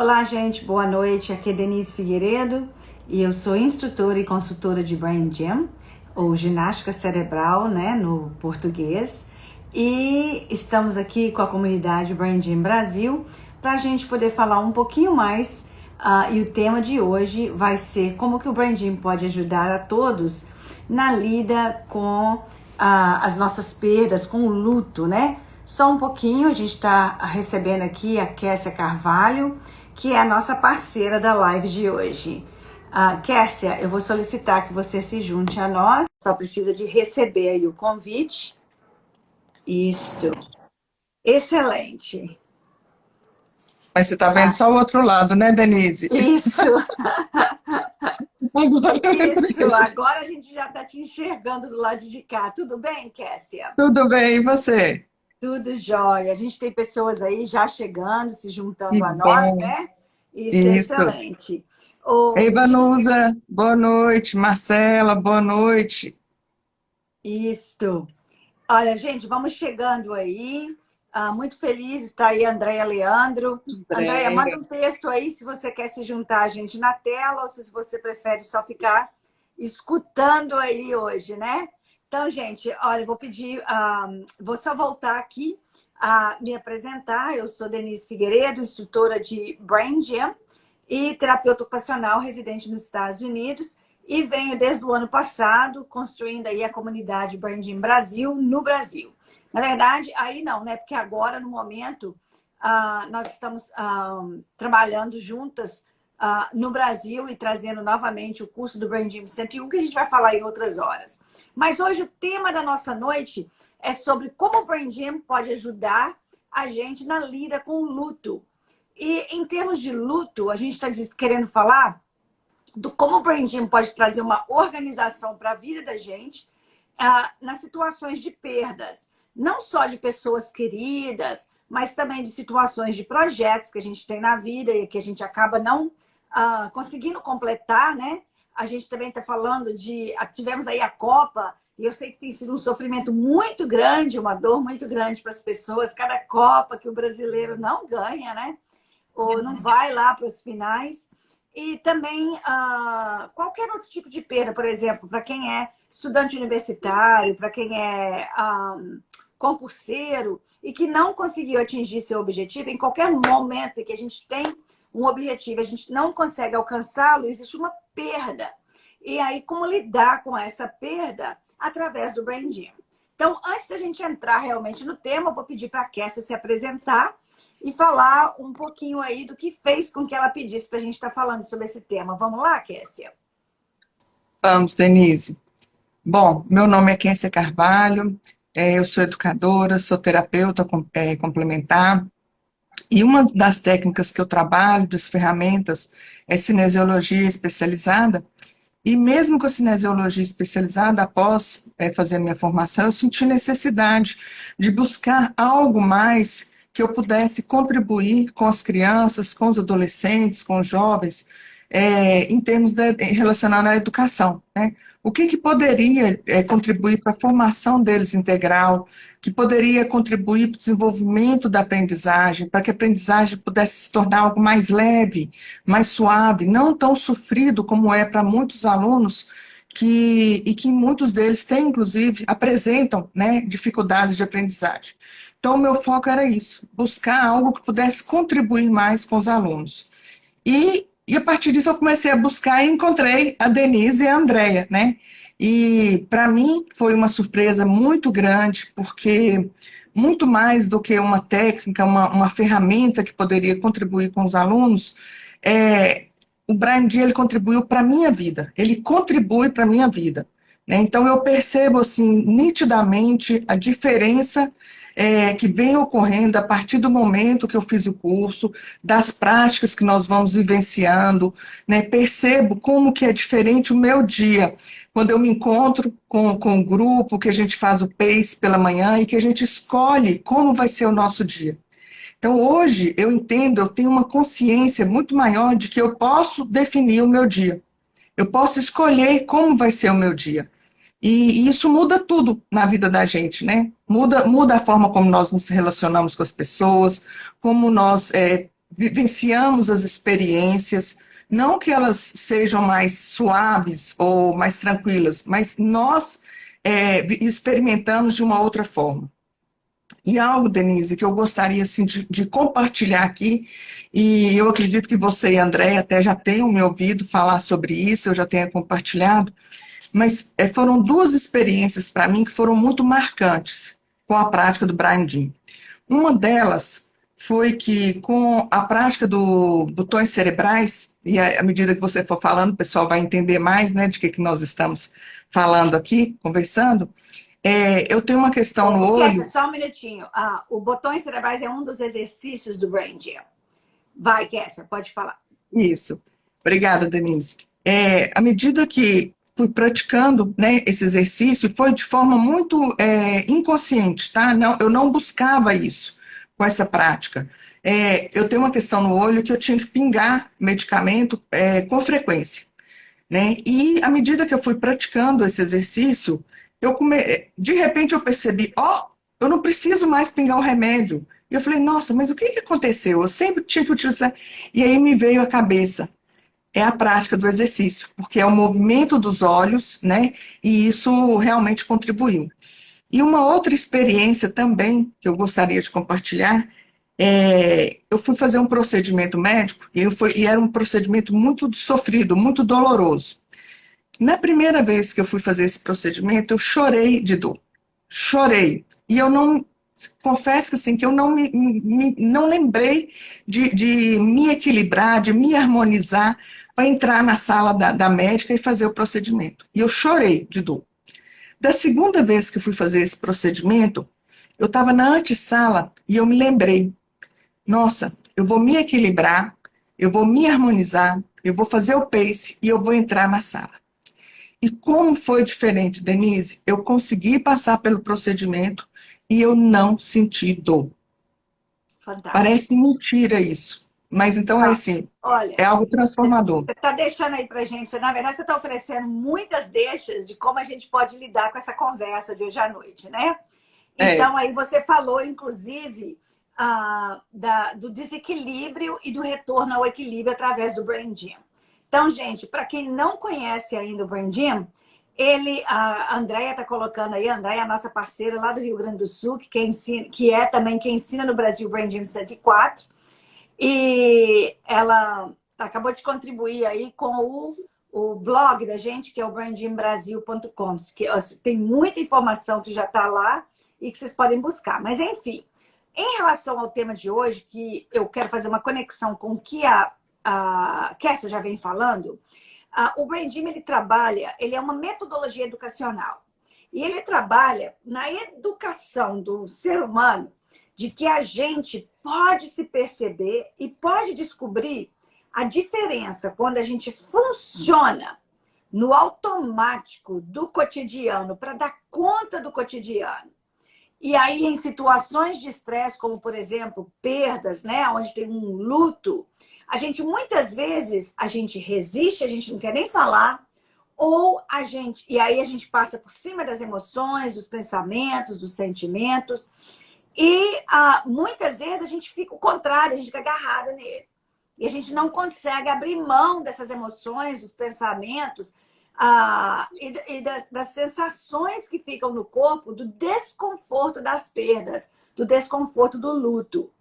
Olá, gente, boa noite. Aqui é Denise Figueiredo e eu sou instrutora e consultora de Brain Gym, ou ginástica cerebral, né, no português. E estamos aqui com a comunidade Brain Gym Brasil para a gente poder falar um pouquinho mais. E o tema de hoje vai ser como que o Brain Gym pode ajudar a todos na lida com as nossas perdas, com o luto, né? Só um pouquinho, a gente está recebendo aqui a Kessia Carvalho, que é a nossa parceira da live de hoje. Kessia, eu vou solicitar que você se junte a nós, só precisa de receber aí o convite. Isto. Excelente. Mas você está vendo só o outro lado, né, Denise? Isso. Agora eu Isso, lembrei. agora a gente já está te enxergando do lado de cá. Tudo bem, Kessia? Tudo bem, e você? Tudo jóia. A gente tem pessoas aí já chegando, se Que juntando a nós, bom. né? Isso é Isso. excelente. Ei, A gente... Vanusa, boa noite. Marcela, boa noite. Isso. Olha, gente, vamos chegando aí. Muito feliz está aí a Andréia Leandro. Andréia, manda Andréia. um texto aí se você quer se juntar a gente na tela ou se você prefere só ficar escutando aí hoje, né? Então, gente, olha, vou pedir, vou só voltar aqui a me apresentar. Eu sou Denise Figueiredo, instrutora de Brain Gym e terapeuta ocupacional residente nos Estados Unidos. E venho desde o ano passado construindo aí a comunidade Brain Gym Brasil no Brasil. Na verdade, aí não, né? Porque agora, no momento, nós estamos trabalhando juntas no Brasil e trazendo novamente o curso do Brain Gym 101, que a gente vai falar em outras horas. Mas hoje o tema da nossa noite é sobre como o Brain Gym pode ajudar a gente na lida com o luto. E em termos de luto, a gente está querendo falar do como o Brain Gym pode trazer uma organização para a vida da gente nas situações de perdas. Não só de pessoas queridas, mas também de situações de projetos que a gente tem na vida e que a gente acaba não conseguindo completar, né? A gente também está falando de... Tivemos aí a Copa, e eu sei que tem sido um sofrimento muito grande, uma dor muito grande para as pessoas. Cada Copa que o brasileiro não ganha, né? Ou não vai lá para os finais. E também qualquer outro tipo de perda, por exemplo, para quem é estudante universitário, para quem é concurseiro e que não conseguiu atingir seu objetivo, em qualquer momento em que a gente tem um objetivo, a gente não consegue alcançá-lo, existe uma perda. E aí, como lidar com essa perda através do Brain Gym? Então, antes da gente entrar realmente no tema, eu vou pedir para a Kessia se apresentar e falar um pouquinho aí do que fez com que ela pedisse para a gente estar falando sobre esse tema. Vamos lá, Kessia? Vamos, Denise. Bom, meu nome é Kessia Carvalho, eu sou educadora, sou terapeuta complementar, e uma das técnicas que eu trabalho, das ferramentas, é cinesiologia especializada. E mesmo com a cinesiologia especializada, após fazer minha formação, eu senti necessidade de buscar algo mais que eu pudesse contribuir com as crianças, com os adolescentes, com os jovens, em termos relacionados à educação, né? O que poderia contribuir para a formação deles integral, que poderia contribuir para o desenvolvimento da aprendizagem, para que a aprendizagem pudesse se tornar algo mais leve, mais suave, não tão sofrido como é para muitos alunos, e que muitos deles têm, inclusive, apresentam, né, dificuldades de aprendizagem. Então, o meu foco era isso, buscar algo que pudesse contribuir mais com os alunos. E a partir disso eu comecei a buscar e encontrei a Denise e a Andréia, né? E para mim foi uma surpresa muito grande, porque muito mais do que uma técnica, uma ferramenta que poderia contribuir com os alunos, o Brain Gym ele contribuiu para a minha vida, ele contribui para a minha vida, né? Então eu percebo assim nitidamente a diferença que vem ocorrendo a partir do momento que eu fiz o curso, das práticas que nós vamos vivenciando, né? Percebo como que é diferente o meu dia, quando eu me encontro com o grupo, que a gente faz o PACE pela manhã e que a gente escolhe como vai ser o nosso dia. Então, hoje, eu entendo, eu tenho uma consciência muito maior de que eu posso definir o meu dia. Eu posso escolher como vai ser o meu dia. E isso muda tudo na vida da gente, né? Muda a forma como nós nos relacionamos com as pessoas, como nós vivenciamos as experiências, não que elas sejam mais suaves ou mais tranquilas, mas nós experimentamos de uma outra forma. E algo, Denise, que eu gostaria assim, de compartilhar aqui, e eu acredito que você e a Andréia até já tenham me ouvido falar sobre isso, eu já tenho compartilhado, mas foram duas experiências para mim que foram muito marcantes com a prática do Brian Dean. Uma delas foi que, com a prática do botões cerebrais, e à medida que você for falando, o pessoal vai entender mais, né, de que nós estamos falando aqui, conversando, eu tenho uma questão no Kessia, olho. só um minutinho. O botões cerebrais é um dos exercícios do Brain Gym. Vai, Kessia, pode falar. Isso. Obrigada, Denise. À medida que fui praticando, né, esse exercício, foi de forma muito inconsciente, tá? Não, eu não buscava isso com essa prática. Eu tenho uma questão no olho que eu tinha que pingar medicamento com frequência, né? E à medida que eu fui praticando esse exercício, de repente eu percebi, eu não preciso mais pingar o remédio. E eu falei, nossa, mas o que que aconteceu? Eu sempre tinha que utilizar. E aí me veio à cabeça, é a prática do exercício, porque é o movimento dos olhos, né? E isso realmente contribuiu. E uma outra experiência também que eu gostaria de compartilhar, eu fui fazer um procedimento médico e era um procedimento muito sofrido, muito doloroso. Na primeira vez que eu fui fazer esse procedimento, eu chorei de dor. Chorei. E eu não, confesso que assim, que eu não lembrei de me equilibrar, de me harmonizar para entrar na sala da médica e fazer o procedimento. E eu chorei de dor. Da segunda vez que eu fui fazer esse procedimento, eu estava na antessala e eu me lembrei, nossa, eu vou me equilibrar, eu vou me harmonizar, eu vou fazer o pace e eu vou entrar na sala. E como foi diferente, Denise? Eu consegui passar pelo procedimento e eu não senti dor. Fantástico. Parece mentira isso, mas então é assim, olha, é algo transformador. Você está deixando aí pra gente, na verdade você está oferecendo muitas deixas de como a gente pode lidar com essa conversa de hoje à noite, né? Então aí você falou, inclusive, do desequilíbrio e do retorno ao equilíbrio através do Brain Gym. Então, gente, para quem não conhece ainda o Brain Gym, a Andréia está colocando aí, a Andréia é a nossa parceira lá do Rio Grande do Sul, que é também quem ensina no Brasil o Brain Gym 104. E ela acabou de contribuir aí com o blog da gente, que é o braingymbrasil.com, que tem muita informação que já está lá e que vocês podem buscar. Mas, enfim, em relação ao tema de hoje, que eu quero fazer uma conexão com o que a Kessia já vem falando, o Brain Gym, ele é uma metodologia educacional. E ele trabalha na educação do ser humano de que a gente pode se perceber e pode descobrir a diferença quando a gente funciona no automático do cotidiano para dar conta do cotidiano. E aí, em situações de estresse, como, por exemplo, perdas, né, onde tem um luto, muitas vezes, a gente resiste, a gente não quer nem falar, e aí a gente passa por cima das emoções, dos pensamentos, dos sentimentos, e muitas vezes a gente fica o contrário, a gente fica agarrada nele. E a gente não consegue abrir mão dessas emoções, dos pensamentos, e das sensações que ficam no corpo, do desconforto das perdas, do desconforto do luto.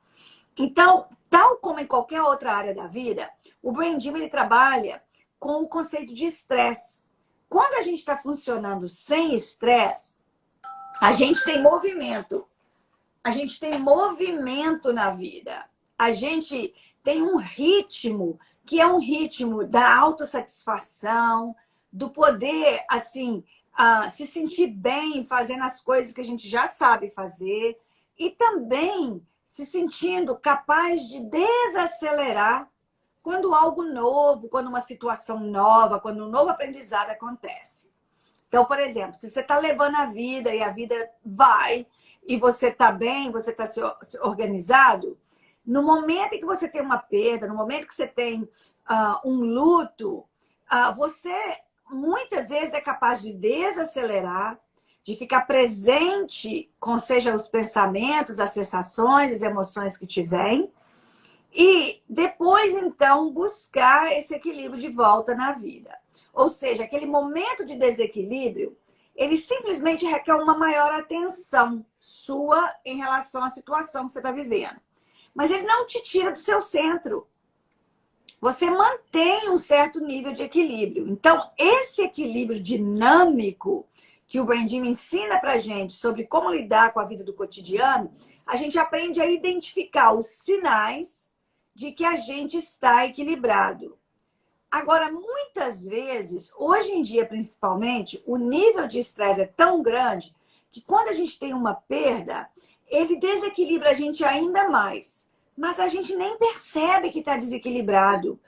Então, tal como em qualquer outra área da vida, o Brain Gym ele trabalha com o conceito de estresse. Quando a gente está funcionando sem estresse, a gente tem movimento. A gente tem movimento na vida. A gente tem um ritmo que é um ritmo da autossatisfação, do poder, assim, se sentir bem fazendo as coisas que a gente já sabe fazer e também se sentindo capaz de desacelerar quando algo novo, quando uma situação nova, quando um novo aprendizado acontece. Então, por exemplo, se você está levando a vida e a vida vai e você está bem, você está organizado, no momento em que você tem uma perda, no momento que você tem um luto, você muitas vezes é capaz de desacelerar, de ficar presente com, seja os pensamentos, as sensações, as emoções que te vêm, e depois, então, buscar esse equilíbrio de volta na vida. Ou seja, aquele momento de desequilíbrio, ele simplesmente requer uma maior atenção sua em relação à situação que você está vivendo. Mas ele não te tira do seu centro. Você mantém um certo nível de equilíbrio. Então, esse equilíbrio dinâmico que o Brandinho ensina pra gente sobre como lidar com a vida do cotidiano, a gente aprende a identificar os sinais de que a gente está equilibrado. Agora, muitas vezes, hoje em dia principalmente, o nível de estresse é tão grande que quando a gente tem uma perda, ele desequilibra a gente ainda mais. Mas a gente nem percebe que está desequilibrado.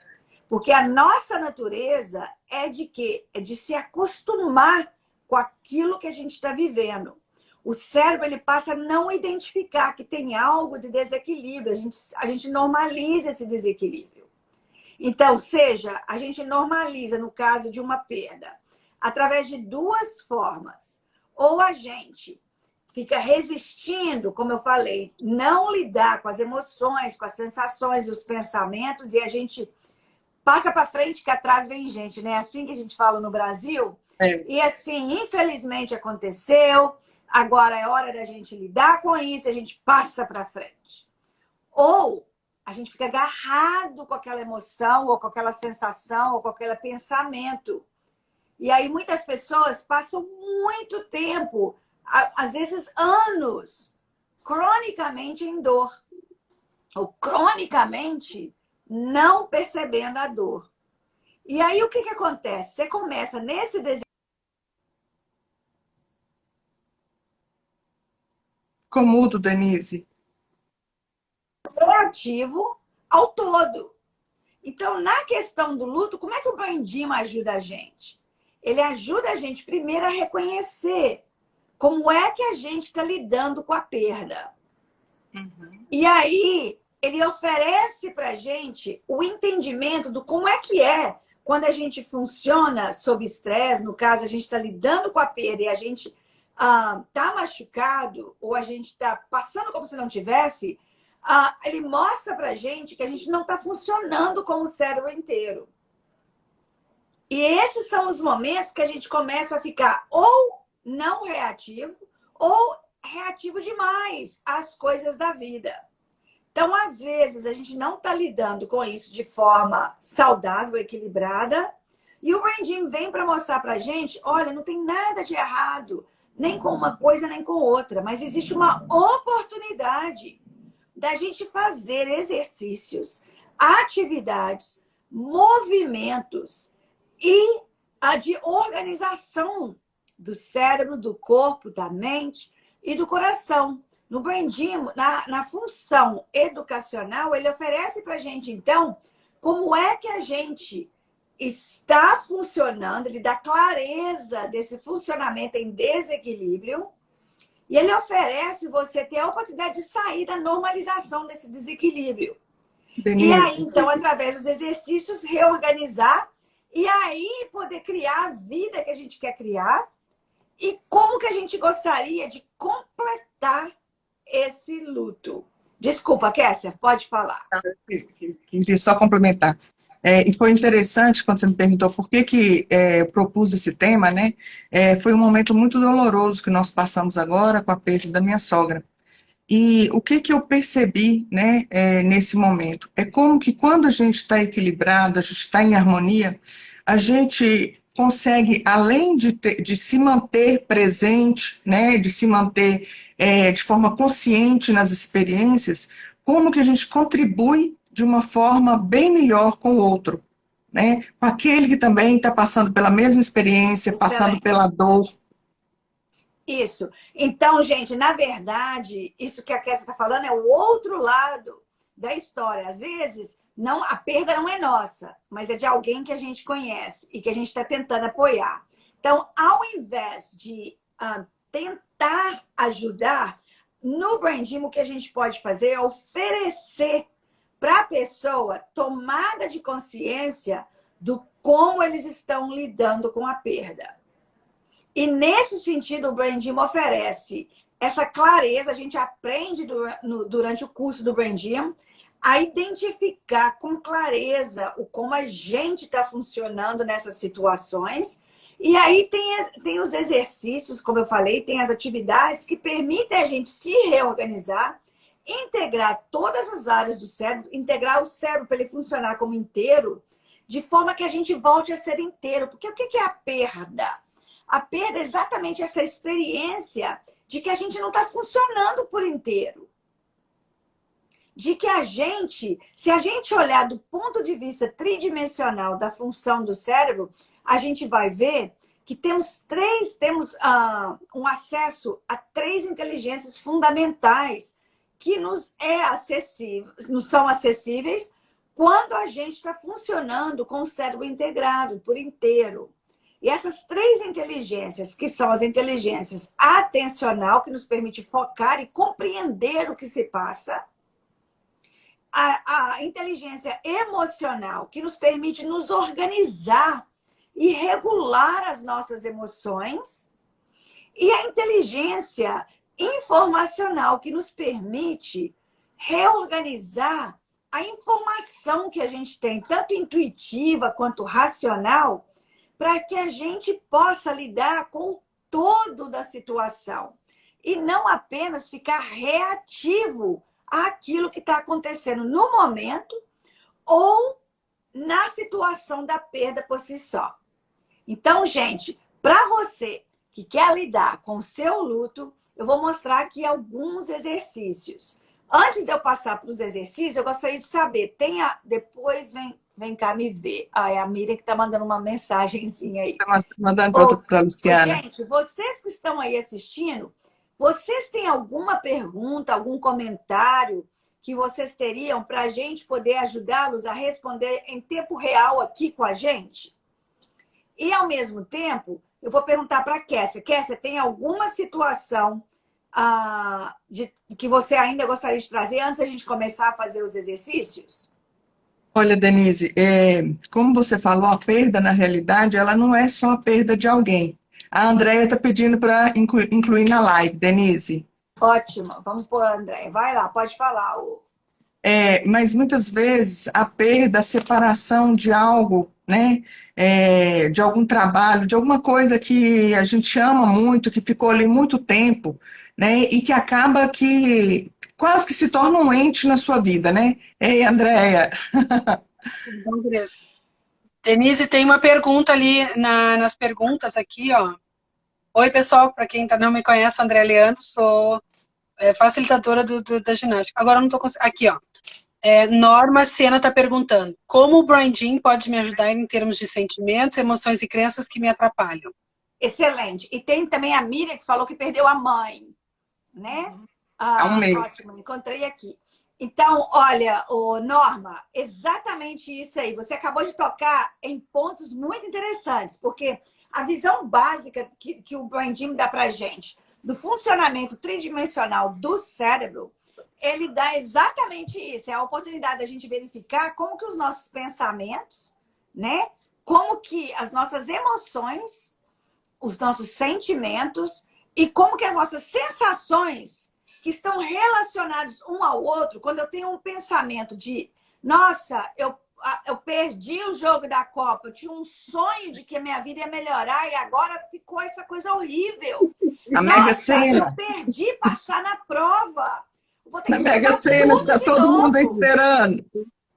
Porque a nossa natureza é de quê? É de se acostumar com aquilo que a gente está vivendo. O cérebro ele passa a não identificar que tem algo de desequilíbrio. A gente normaliza esse desequilíbrio. Então, seja, a gente normaliza no caso de uma perda, através de duas formas. Ou a gente fica resistindo, como eu falei, não lidar com as emoções, com as sensações, os pensamentos, e a gente passa para frente que atrás vem gente, né? Assim que a gente fala no Brasil. É. E assim, infelizmente aconteceu, agora é hora da gente lidar com isso, a gente passa para frente. Ou a gente fica agarrado com aquela emoção, ou com aquela sensação, ou com aquele pensamento. E aí muitas pessoas passam muito tempo, às vezes anos, cronicamente em dor. Ou cronicamente não percebendo a dor. E aí o que acontece? Você começa nesse desequilíbrio. Ficou mudo, Denise. Reativo ao todo. Então, na questão do luto, como é que o Brandinho ajuda a gente? Ele ajuda a gente primeiro a reconhecer como é que a gente está lidando com a perda. Uhum. E aí, ele oferece para a gente o entendimento do como é quando a gente funciona sob estresse, no caso, a gente está lidando com a perda e a gente está machucado, ou a gente está passando como se não tivesse, ele mostra para a gente que a gente não está funcionando como o cérebro inteiro. E esses são os momentos que a gente começa a ficar ou não reativo, ou reativo demais às coisas da vida. Então, às vezes, a gente não está lidando com isso de forma saudável, equilibrada, e o Brandinho vem para mostrar para a gente, olha, não tem nada de errado, nem com uma coisa, nem com outra, mas existe uma oportunidade da gente fazer exercícios, atividades, movimentos e a de organização do cérebro, do corpo, da mente e do coração. No Brandinho, na função educacional, ele oferece para a gente, então, como é que a gente está funcionando, ele dá clareza desse funcionamento em desequilíbrio, e ele oferece você ter a oportunidade de sair da normalização desse desequilíbrio. E aí, Denise, então, através dos exercícios, reorganizar e aí poder criar a vida que a gente quer criar e como que a gente gostaria de completar esse luto. Desculpa, Kessia, pode falar. queria só complementar. E foi interessante quando você me perguntou por que eu propus esse tema, né? Foi um momento muito doloroso que nós passamos agora com a perda da minha sogra. E o que eu percebi, né, nesse momento? É como que quando a gente está equilibrado, a gente está em harmonia, a gente consegue, além de se manter presente, né, de se manter de forma consciente nas experiências, como que a gente contribui de uma forma bem melhor com o outro, né? Com aquele que também está passando pela mesma experiência, passando Excelente. pela dor. Isso. Então, gente, na verdade, isso que a Kessia está falando é o outro lado da história. Às vezes, não, a perda não é nossa, mas é de alguém que a gente conhece e que a gente está tentando apoiar. Então, ao invés de tentar ajudar, no Brandinho, o que a gente pode fazer é oferecer para a pessoa tomada de consciência do como eles estão lidando com a perda. E nesse sentido, o Brandinho oferece essa clareza, a gente aprende durante o curso do Brandinho a identificar com clareza como a gente está funcionando nessas situações. E aí tem os exercícios, como eu falei, tem as atividades que permitem a gente se reorganizar, integrar todas as áreas do cérebro, integrar o cérebro para ele funcionar como inteiro, de forma que a gente volte a ser inteiro. Porque o que é a perda? A perda é exatamente essa experiência de que a gente não está funcionando por inteiro. De que se a gente olhar do ponto de vista tridimensional da função do cérebro, a gente vai ver que temos um acesso a 3 inteligências fundamentais que nos são acessíveis quando a gente está funcionando com o cérebro integrado por inteiro. E essas 3 inteligências, que são as inteligências atencional, que nos permite focar e compreender o que se passa, a inteligência emocional, que nos permite nos organizar e regular as nossas emoções, e a inteligência informacional, que nos permite reorganizar a informação que a gente tem, tanto intuitiva quanto racional, para que a gente possa lidar com o todo da situação e não apenas ficar reativo àquilo que está acontecendo no momento ou na situação da perda por si só. Então, gente, para você que quer lidar com o seu luto, eu vou mostrar aqui alguns exercícios. Antes de eu passar para os exercícios, eu gostaria de saber, depois vem cá me ver. Ah, é a Miriam que está mandando uma mensagenzinha aí. Tá mandando para a Luciana. Gente, vocês que estão aí assistindo, vocês têm alguma pergunta, algum comentário que vocês teriam para a gente poder ajudá-los a responder em tempo real aqui com a gente? E, ao mesmo tempo, eu vou perguntar para a Kessia. Kessia, tem alguma situação que você ainda gostaria de trazer antes da gente começar a fazer os exercícios? Olha, Denise, como você falou, a perda, na realidade, ela não é só a perda de alguém. A Andréia está pedindo para incluir na live, Denise. Ótimo, vamos pôr a Andréia. Vai lá, pode falar. Mas muitas vezes a perda, a separação de algo, né? De algum trabalho, de alguma coisa que a gente ama muito, que ficou ali muito tempo, né? E que acaba que quase que se torna um ente na sua vida, né? Ei, Andréia. Então, beleza. Denise, tem uma pergunta ali nas perguntas aqui, ó. Oi, pessoal, para quem não me conhece, André Leandro, sou facilitadora da ginástica. Agora eu não estou conseguindo. Aqui, ó. Norma Sena está perguntando: como o Brain Gym pode me ajudar em termos de sentimentos, emoções e crenças que me atrapalham? Excelente. E tem também a Miriam que falou que perdeu a mãe, né? Há um mês. Ótimo, encontrei aqui. Então, olha, Norma, exatamente isso aí. Você acabou de tocar em pontos muito interessantes, porque a visão básica que o Brain Gym dá para a gente do funcionamento tridimensional do cérebro, ele dá exatamente isso. É a oportunidade da gente verificar como que os nossos pensamentos, né? Como que as nossas emoções, os nossos sentimentos e como que as nossas sensações que estão relacionados um ao outro, quando eu tenho um pensamento de, nossa, eu perdi o jogo da Copa, eu tinha um sonho de que a minha vida ia melhorar e agora ficou essa coisa horrível. A Mega Sena. Eu perdi passar na prova. Vou ter Na que Mega Sena, que está todo mundo esperando.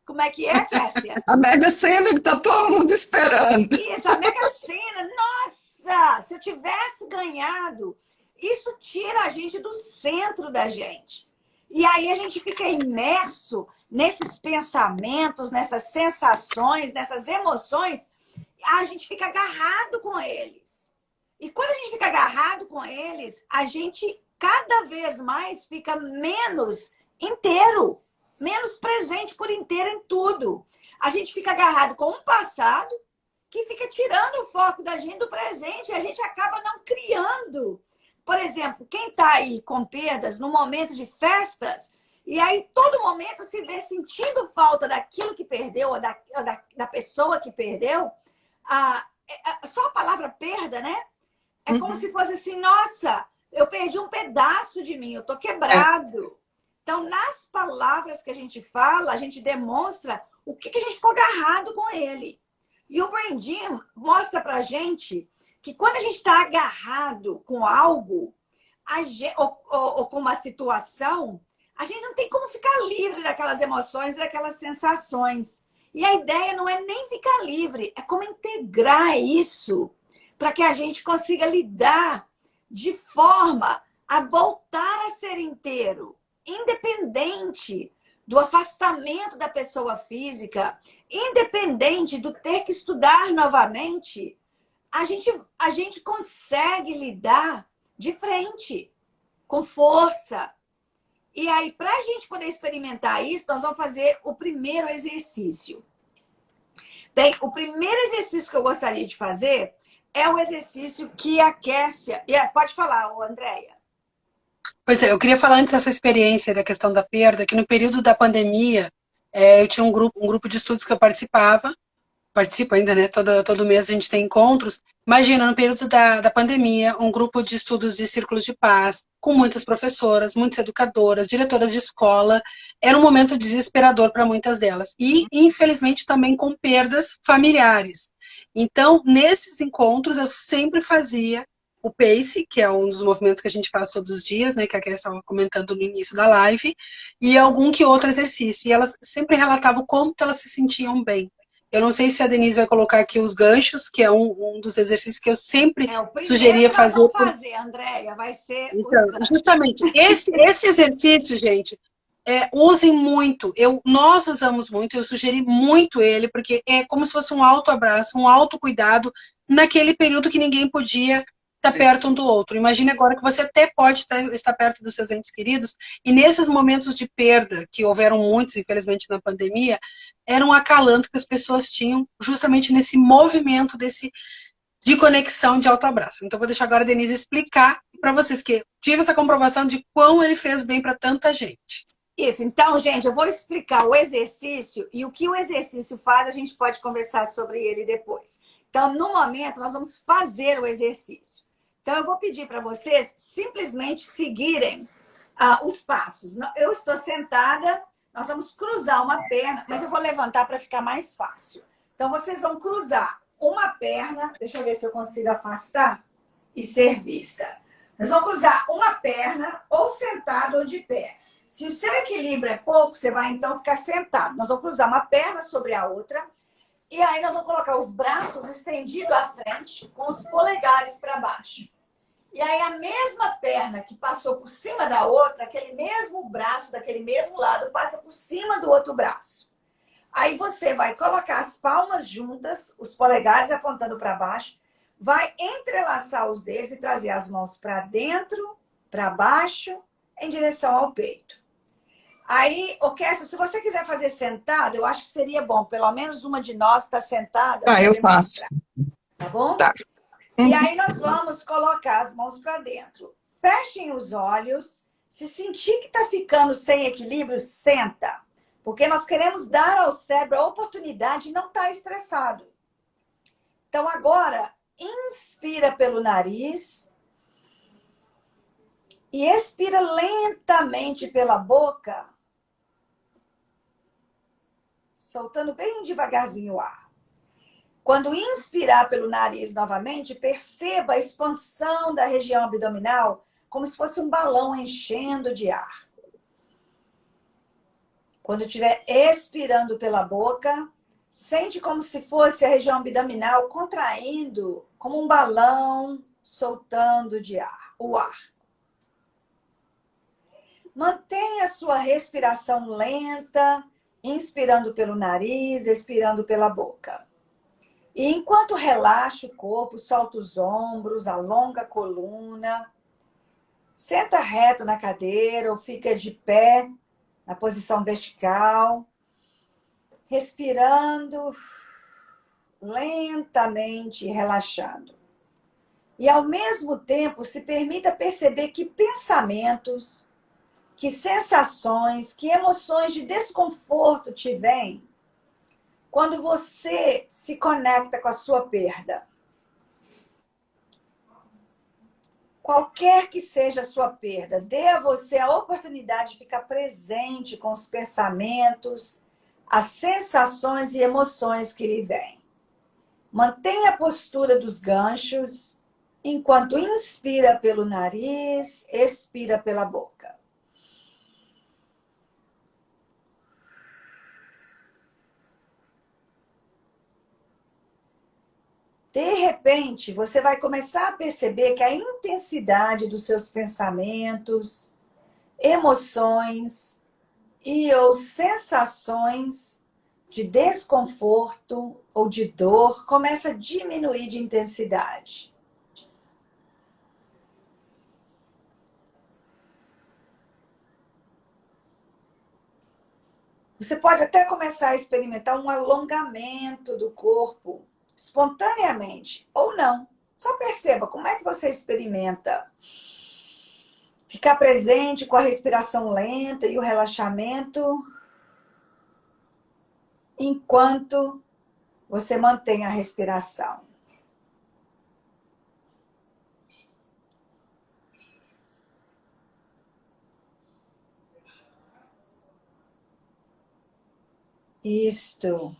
Como é que é, Kessia? A Mega Sena, que está todo mundo esperando. Isso, a Mega Sena. Nossa, se eu tivesse ganhado, isso tira a gente do centro da gente. E aí a gente fica imerso nesses pensamentos, nessas sensações, nessas emoções, a gente fica agarrado com eles. E quando a gente fica agarrado com eles, a gente cada vez mais fica menos inteiro, menos presente por inteiro em tudo. A gente fica agarrado com um passado que fica tirando o foco da gente do presente e a gente acaba não criando. Por exemplo, quem está aí com perdas no momento de festas, e aí todo momento se vê sentindo falta daquilo que perdeu, ou da pessoa que perdeu, só a palavra perda, né? É como se fosse assim, nossa, eu perdi um pedaço de mim, eu tô quebrado. Então, nas palavras que a gente fala, a gente demonstra o que a gente ficou agarrado com ele. E o Branding mostra pra gente que quando a gente está agarrado com algo, ou com uma situação, a gente não tem como ficar livre daquelas emoções, daquelas sensações. E a ideia não é nem ficar livre, é como integrar isso para que a gente consiga lidar de forma a voltar a ser inteiro, independente do afastamento da pessoa física, independente do ter que estudar novamente, a gente consegue lidar de frente, com força. E aí, para a gente poder experimentar isso, nós vamos fazer o primeiro exercício. Bem, o primeiro exercício que eu gostaria de fazer é o exercício que a Kessia... Pode falar, Andréia. Pois é, eu queria falar antes dessa experiência da questão da perda, que no período da pandemia, eu tinha um grupo de estudos que eu participo ainda, né? Todo mês a gente tem encontros. Imagina, no período da pandemia, um grupo de estudos de círculos de paz, com muitas professoras, muitas educadoras, diretoras de escola. Era um momento desesperador para muitas delas. E, infelizmente, também com perdas familiares. Então, nesses encontros, eu sempre fazia o PACE, que é um dos movimentos que a gente faz todos os dias, né, que a Kézia estava comentando no início da live, e algum que outro exercício. E elas sempre relatavam como elas se sentiam bem. Eu não sei se a Denise vai colocar aqui os ganchos, que é um dos exercícios que eu sempre sugeria fazer. O primeiro que nós vamos fazer, Andréia, vai ser então, os ganchos. justamente, esse exercício, gente, usem muito. Nós usamos muito, eu sugeri muito ele, porque é como se fosse um autoabraço, um autocuidado naquele período que ninguém podia estar perto um do outro. Imagine agora que você até pode estar perto dos seus entes queridos, e nesses momentos de perda, que houveram muitos, infelizmente, na pandemia, era um acalanto que as pessoas tinham justamente nesse movimento de conexão de autoabraço. Então, vou deixar agora a Denise explicar para vocês, que tive essa comprovação de quão ele fez bem para tanta gente. Isso, então, gente, eu vou explicar o exercício, e o que o exercício faz, a gente pode conversar sobre ele depois. Então, no momento, nós vamos fazer o exercício. Então, eu vou pedir para vocês simplesmente seguirem os passos. Eu estou sentada, nós vamos cruzar uma perna, mas eu vou levantar para ficar mais fácil. Então, vocês vão cruzar uma perna, deixa eu ver se eu consigo afastar e ser vista. Vocês vão cruzar uma perna, ou sentado ou de pé. Se o seu equilíbrio é pouco, você vai então ficar sentado. Nós vamos cruzar uma perna sobre a outra. E aí nós vamos colocar os braços estendidos à frente, com os polegares para baixo. E aí a mesma perna que passou por cima da outra, aquele mesmo braço daquele mesmo lado, passa por cima do outro braço. Aí você vai colocar as palmas juntas, os polegares apontando para baixo, vai entrelaçar os dedos e trazer as mãos para dentro, para baixo, em direção ao peito. Aí, Kessia, se você quiser fazer sentado, eu acho que seria bom. Pelo menos uma de nós está sentada. Eu faço. Tá bom? Tá. E aí nós vamos colocar as mãos para dentro. Fechem os olhos. Se sentir que está ficando sem equilíbrio, senta. Porque nós queremos dar ao cérebro a oportunidade de não estar estressado. Então, agora, inspira pelo nariz. E expira lentamente pela boca, soltando bem devagarzinho o ar. Quando inspirar pelo nariz novamente, perceba a expansão da região abdominal, como se fosse um balão enchendo de ar. Quando estiver expirando pela boca, sente como se fosse a região abdominal contraindo, como um balão soltando o ar. Mantenha a sua respiração lenta, inspirando pelo nariz, expirando pela boca. E enquanto relaxa o corpo, solta os ombros, alonga a coluna, senta reto na cadeira ou fica de pé na posição vertical, respirando lentamente e relaxando. E ao mesmo tempo se permita perceber que pensamentos, que sensações, que emoções de desconforto te vêm quando você se conecta com a sua perda. Qualquer que seja a sua perda, dê a você a oportunidade de ficar presente com os pensamentos, as sensações e emoções que lhe vêm. Mantenha a postura dos ganchos, enquanto inspira pelo nariz, expira pela boca. De repente, você vai começar a perceber que a intensidade dos seus pensamentos, emoções ou sensações de desconforto ou de dor começa a diminuir de intensidade. Você pode até começar a experimentar um alongamento do corpo espontaneamente, ou não. Só perceba como é que você experimenta ficar presente com a respiração lenta e o relaxamento, enquanto você mantém a respiração. Isto.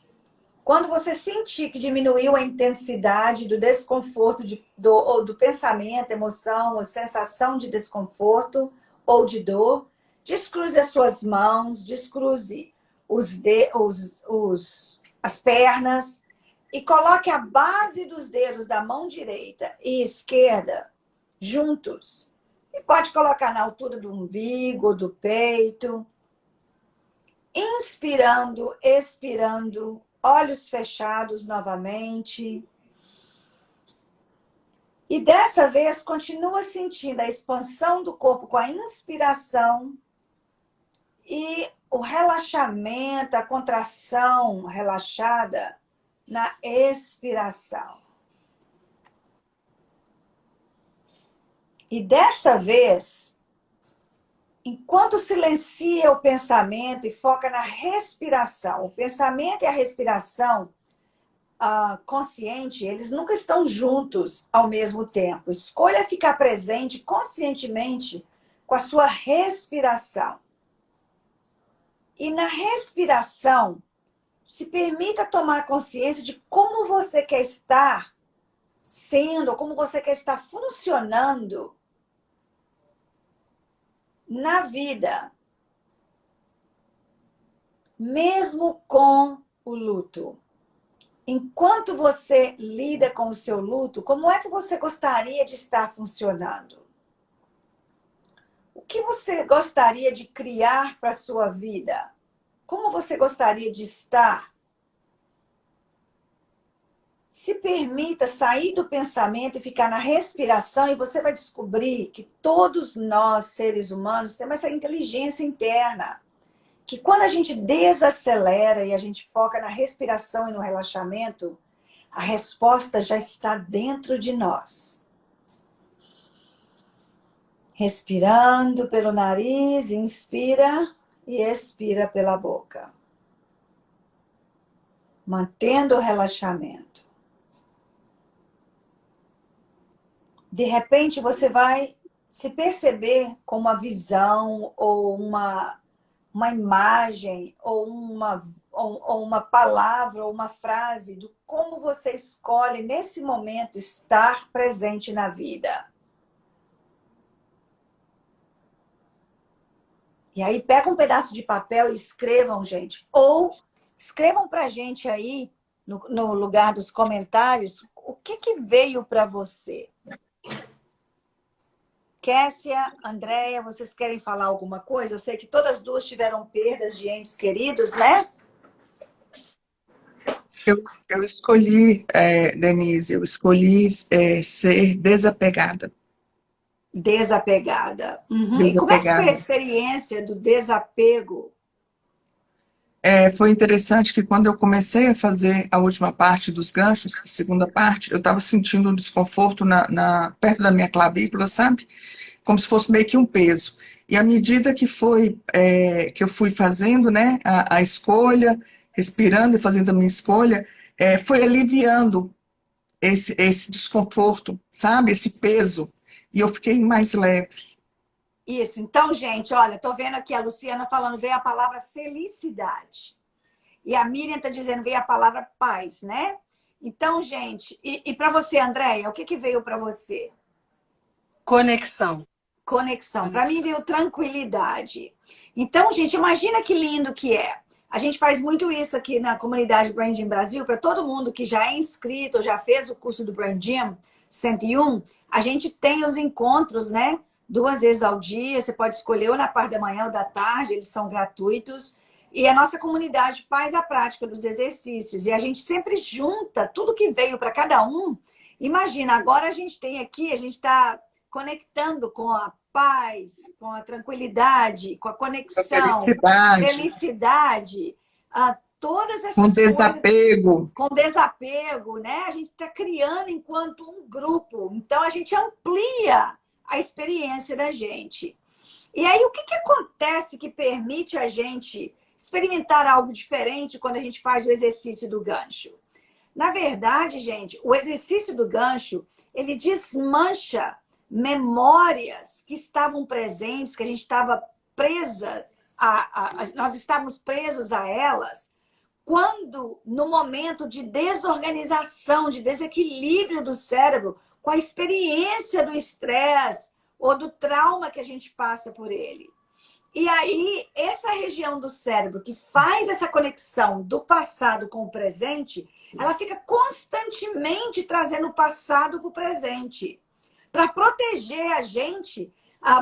Quando você sentir que diminuiu a intensidade do desconforto, ou do pensamento, emoção ou sensação de desconforto ou de dor, descruze as suas mãos, descruze as pernas e coloque a base dos dedos da mão direita e esquerda juntos. E pode colocar na altura do umbigo, do peito. Inspirando, expirando, olhos fechados novamente. E dessa vez, continua sentindo a expansão do corpo com a inspiração e o relaxamento, a contração relaxada na expiração. E dessa vez, enquanto silencia o pensamento e foca na respiração, o pensamento e a respiração consciente, eles nunca estão juntos ao mesmo tempo. Escolha ficar presente conscientemente com a sua respiração. E na respiração, se permita tomar consciência de como você quer estar sendo, como você quer estar funcionando na vida, mesmo com o luto. Enquanto você lida com o seu luto, como é que você gostaria de estar funcionando? O que você gostaria de criar para a sua vida? Como você gostaria de estar? Se permita sair do pensamento e ficar na respiração, e você vai descobrir que todos nós, seres humanos, temos essa inteligência interna. Que quando a gente desacelera e a gente foca na respiração e no relaxamento, a resposta já está dentro de nós. Respirando pelo nariz, inspira e expira pela boca. Mantendo o relaxamento. De repente, você vai se perceber com uma visão ou uma imagem ou uma palavra ou uma frase do como você escolhe nesse momento estar presente na vida. E aí pega um pedaço de papel e escrevam, gente. Ou escrevam pra gente aí, no lugar dos comentários, o que veio para você. Kessia, Andréia, vocês querem falar alguma coisa? Eu sei que todas duas tiveram perdas de entes queridos, né? Eu escolhi, Denise, eu escolhi ser desapegada. Desapegada. Uhum. Desapegada. E como é que foi a experiência do desapego? Foi interessante que quando eu comecei a fazer a última parte dos ganchos, a segunda parte, eu estava sentindo um desconforto perto da minha clavícula, sabe? Como se fosse meio que um peso. E à medida que eu fui fazendo, né, a escolha, respirando e fazendo a minha escolha, foi aliviando esse desconforto, sabe? Esse peso. e eu fiquei mais leve. Isso. Então, gente, olha, tô vendo aqui a Luciana falando, veio a palavra felicidade. E a Miriam tá dizendo, veio a palavra paz, né? Então, gente, e para você, Andréia, o que que veio para você? Conexão. Conexão. Para mim veio tranquilidade. Então, gente, imagina que lindo que é. A gente faz muito isso aqui na comunidade Branding Brasil, para todo mundo que já é inscrito, já fez o curso do Branding 101, a gente tem os encontros, né? 2 vezes ao dia, você pode escolher ou na parte da manhã ou da tarde, eles são gratuitos. E a nossa comunidade faz a prática dos exercícios. E a gente sempre junta tudo que veio para cada um. Imagina, agora a gente tem aqui, a gente está conectando com a paz, com a tranquilidade, com a conexão, Felicidade. felicidade, todas essas Com coisas, desapego. com desapego, né? A gente está criando enquanto um grupo. Então, a gente amplia a experiência da gente. E aí, o que que acontece que permite a gente experimentar algo diferente quando a gente faz o exercício do gancho? Na verdade, gente, o exercício do gancho, ele desmancha memórias que estavam presentes, que a gente estava presa, nós estávamos presos a elas, quando no momento de desorganização, de desequilíbrio do cérebro, com a experiência do estresse ou do trauma que a gente passa por ele. E aí, essa região do cérebro que faz essa conexão do passado com o presente, ela fica constantemente trazendo o passado para o presente. Para proteger a gente,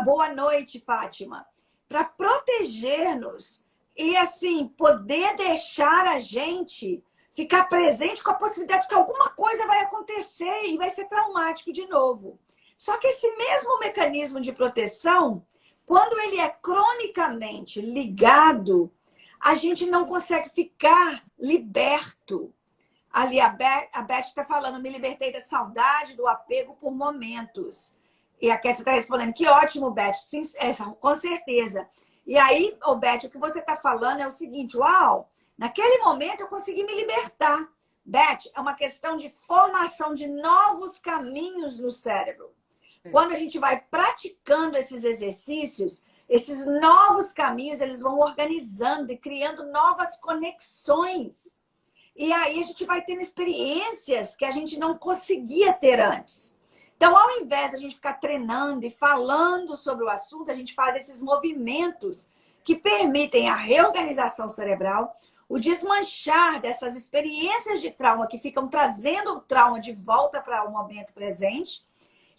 boa noite, Fátima, para proteger-nos e, assim, poder deixar a gente ficar presente com a possibilidade de que alguma coisa vai acontecer e vai ser traumático de novo. Só que esse mesmo mecanismo de proteção, quando ele é cronicamente ligado, a gente não consegue ficar liberto. Ali a Beth está falando, me libertei da saudade, do apego por momentos. E a Kessia está respondendo, que ótimo, Beth, sim, com certeza. E aí, Beth, o que você está falando é o seguinte, uau, naquele momento eu consegui me libertar. Beth, é uma questão de formação de novos caminhos no cérebro. Quando a gente vai praticando esses exercícios, esses novos caminhos, eles vão organizando e criando novas conexões. E aí a gente vai tendo experiências que a gente não conseguia ter antes. Então, ao invés de a gente ficar treinando e falando sobre o assunto, a gente faz esses movimentos que permitem a reorganização cerebral, o desmanchar dessas experiências de trauma que ficam trazendo o trauma de volta para o momento presente,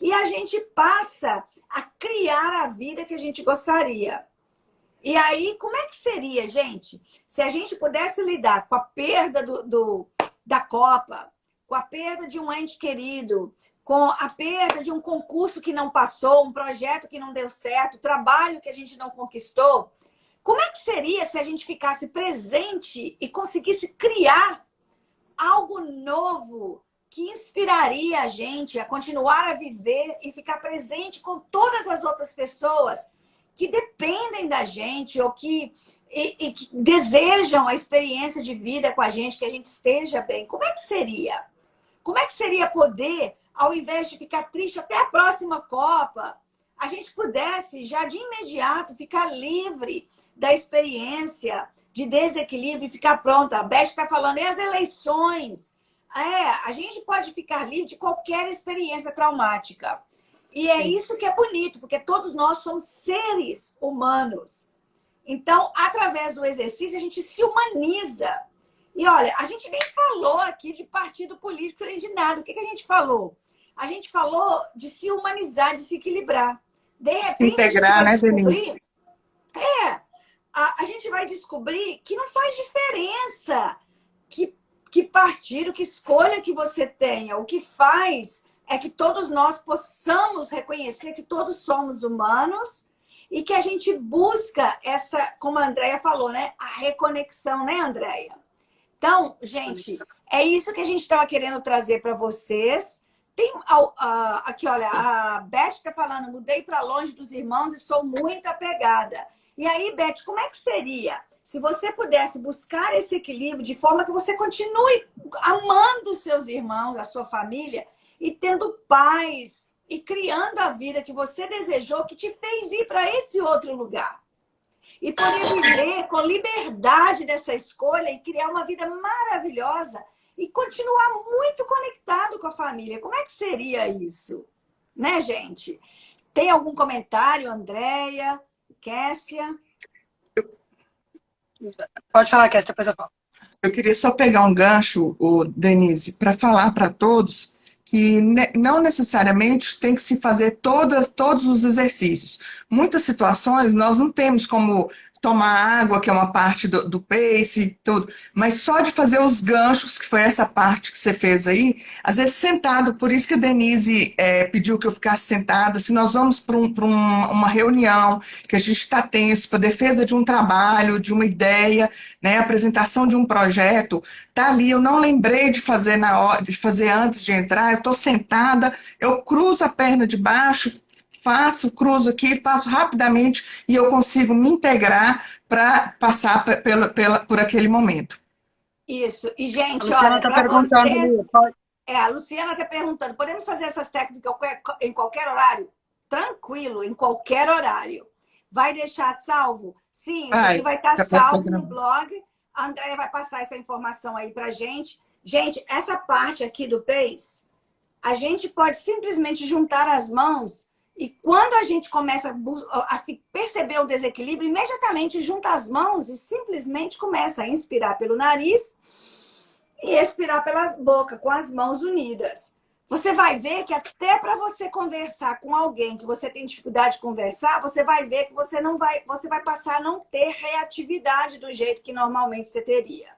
e a gente passa a criar a vida que a gente gostaria. E aí, como é que seria, gente, se a gente pudesse lidar com a perda da Copa, com a perda de um ente querido, com a perda de um concurso que não passou, um projeto que não deu certo, trabalho que a gente não conquistou? Como é que seria se a gente ficasse presente e conseguisse criar algo novo que inspiraria a gente a continuar a viver e ficar presente com todas as outras pessoas que dependem da gente ou que desejam a experiência de vida com a gente, que a gente esteja bem? Como é que seria? Como é que seria poder, ao invés de ficar triste até a próxima Copa, a gente pudesse já de imediato ficar livre da experiência de desequilíbrio e ficar pronta? A Beth está falando, e as eleições? A gente pode ficar livre de qualquer experiência traumática. E é isso que é bonito, porque todos nós somos seres humanos. Então, através do exercício, a gente se humaniza. E olha, a gente nem falou aqui de partido político nem de nada. O que a gente falou? A gente falou de se humanizar, de se equilibrar. De repente, integrar, a gente vai né, descobrir... a gente vai descobrir que não faz diferença que partido, que escolha que você tenha. O que faz é que todos nós possamos reconhecer que todos somos humanos e que a gente busca essa, como a Andréia falou, né? A reconexão, né, Andréia? Então, gente, é isso que a gente estava querendo trazer para vocês. Tem aqui, olha, a Beth está falando, mudei para longe dos irmãos e sou muito apegada. E aí, Beth, como é que seria se você pudesse buscar esse equilíbrio de forma que você continue amando os seus irmãos, a sua família, e tendo paz e criando a vida que você desejou, que te fez ir para esse outro lugar. E poder viver com liberdade dessa escolha e criar uma vida maravilhosa e continuar muito conectado com a família. Como é que seria isso? Né, gente? Tem algum comentário, Andréia, Kessia? Pode falar, Kessia, depois eu falo. Eu queria só pegar um gancho, Denise, para falar para todos que não necessariamente tem que se fazer todos os exercícios. Muitas situações nós não temos como tomar água, que é uma parte do pace, tudo, mas só de fazer os ganchos, que foi essa parte que você fez aí, às vezes sentado, por isso que a Denise pediu que eu ficasse sentada, se nós vamos para uma reunião, que a gente está tenso, para defesa de um trabalho, de uma ideia, né, apresentação de um projeto, tá ali, eu não lembrei de fazer na hora, de fazer antes de entrar, eu estou sentada, eu cruzo a perna de baixo, cruzo aqui, faço rapidamente e eu consigo me integrar para passar por aquele momento. Isso. E, gente, a Luciana olha, está perguntando. vocês... a Luciana está perguntando, podemos fazer essas técnicas em qualquer horário? Tranquilo, em qualquer horário. Vai deixar salvo? Sim, isso aqui vai estar salvo no blog. A Andréia vai passar essa informação aí para a gente. Gente, essa parte aqui do PACE, a gente pode simplesmente juntar as mãos e quando a gente começa a perceber o desequilíbrio, imediatamente junta as mãos e simplesmente começa a inspirar pelo nariz e expirar pela boca, com as mãos unidas. Você vai ver que até para você conversar com alguém que você tem dificuldade de conversar, você vai ver que você vai passar a não ter reatividade do jeito que normalmente você teria.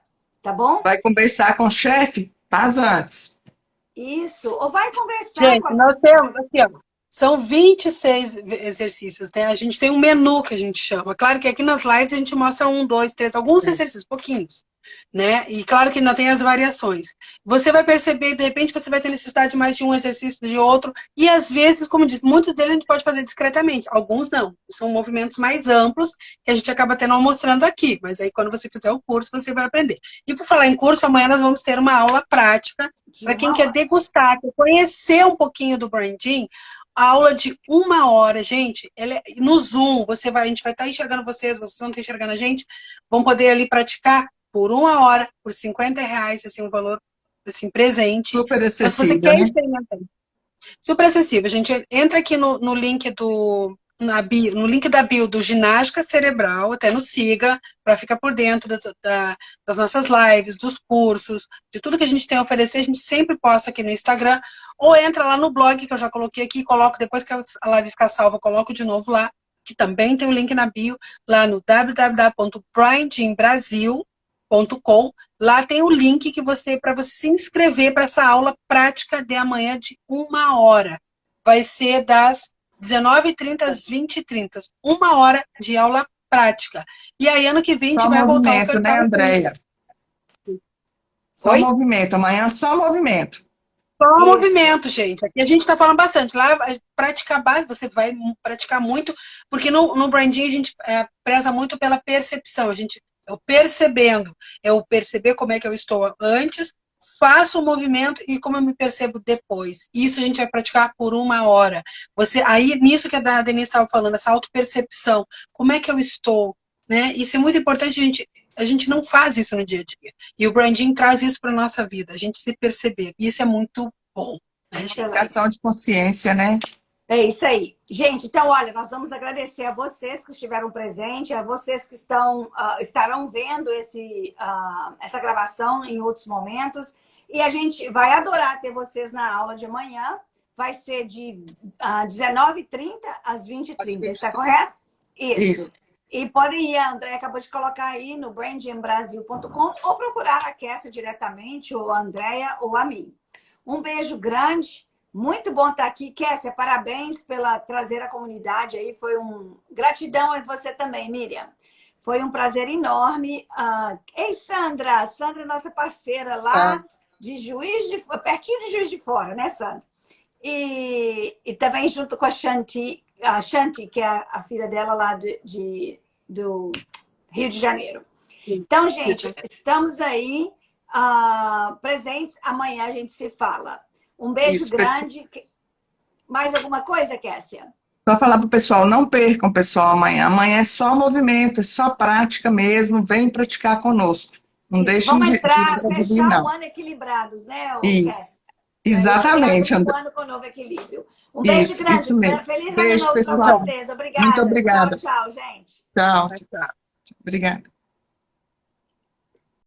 Tá bom? Vai conversar com o chefe? Faz antes. Isso. Ou vai conversar Gente, com nós temos aqui, ó. São 26 exercícios, né? A gente tem um menu que a gente chama. Claro que aqui nas lives a gente mostra 1, 2, 3, alguns exercícios, pouquinhos, né? E claro que ainda tem as variações. Você vai perceber, de repente, você vai ter necessidade de mais de um exercício, de outro. E às vezes, como diz, muitos deles a gente pode fazer discretamente. Alguns não. São movimentos mais amplos que a gente acaba tendo mostrando aqui. Mas aí, quando você fizer o curso, você vai aprender. E por falar em curso, amanhã nós vamos ter uma aula prática para quem quer degustar, quer conhecer um pouquinho do branding. Aula de 1 hora, gente, no Zoom, a gente vai estar enxergando vocês vão estar enxergando a gente, vão poder ali praticar por 1 hora, por R$50, assim, um valor, assim, presente. Super acessível, mas se você quer né? experimentar. Super acessível, gente, entra aqui no link no link da bio do Ginástica Cerebral, até nos siga, para ficar por dentro das nossas lives, dos cursos, de tudo que a gente tem a oferecer, a gente sempre posta aqui no Instagram, ou entra lá no blog, que eu já coloquei aqui, coloco, depois que a live ficar salva, eu coloco de novo lá, que também tem o link na bio, lá no www.brandingbrasil.com, lá tem o link para você se inscrever para essa aula prática de amanhã de 1 hora. Vai ser das 19h30 às 20h30. 1 hora de aula prática. E aí, ano que vem, a gente vai voltar a ofertar. Né, Andréia? Só movimento. Amanhã, só movimento. Só movimento, gente. Aqui a gente está falando bastante. Lá, praticar base, você vai praticar muito, porque no branding a gente preza muito pela percepção. Eu percebendo, eu perceber como é que eu estou antes, faço o movimento e como eu me percebo depois. Isso a gente vai praticar por 1 hora. Aí, nisso que a Denise estava falando, essa autopercepção, como é que eu estou, né? Isso é muito importante, a gente não faz isso no dia a dia. E o branding traz isso para a nossa vida, a gente se perceber. E isso é muito bom. Né, Educação de consciência, né? É isso aí. Gente, então, olha, nós vamos agradecer a vocês que estiveram presentes, a vocês que estarão vendo essa gravação em outros momentos. E a gente vai adorar ter vocês na aula de amanhã. Vai ser de 19h30 às 20h30. Está correto? Isso. E podem ir, a André acabou de colocar aí no brandingbrasil.com ou procurar a Kessia diretamente, ou a Andréia, ou a mim. Um beijo grande. Muito bom estar aqui. Kessia, parabéns pela trazer a comunidade aí. Foi gratidão a você também, Miriam. Foi um prazer enorme. Ei, Sandra. Sandra é nossa parceira lá de pertinho de Juiz de Fora, né, Sandra? E também junto com a Shanti, que é a filha dela lá do Rio de Janeiro. Então, gente, estamos aí presentes. Amanhã a gente se fala. Um beijo grande. Mais alguma coisa, Kessia? Só falar para o pessoal, não percam, pessoal, amanhã. Amanhã é só movimento, é só prática mesmo. Vem praticar conosco. Não Isso, deixem vamos de entrar, vir, fechar o não. ano equilibrados, né, Isso, Kessia? exatamente, Estrear o André. ano com novo equilíbrio. Um beijo grande, Isso mesmo. feliz ano Beijo, novo para pessoal. vocês. Muito Obrigada. Tchau, obrigada. tchau, gente. Tchau. Tchau, tchau. Obrigada.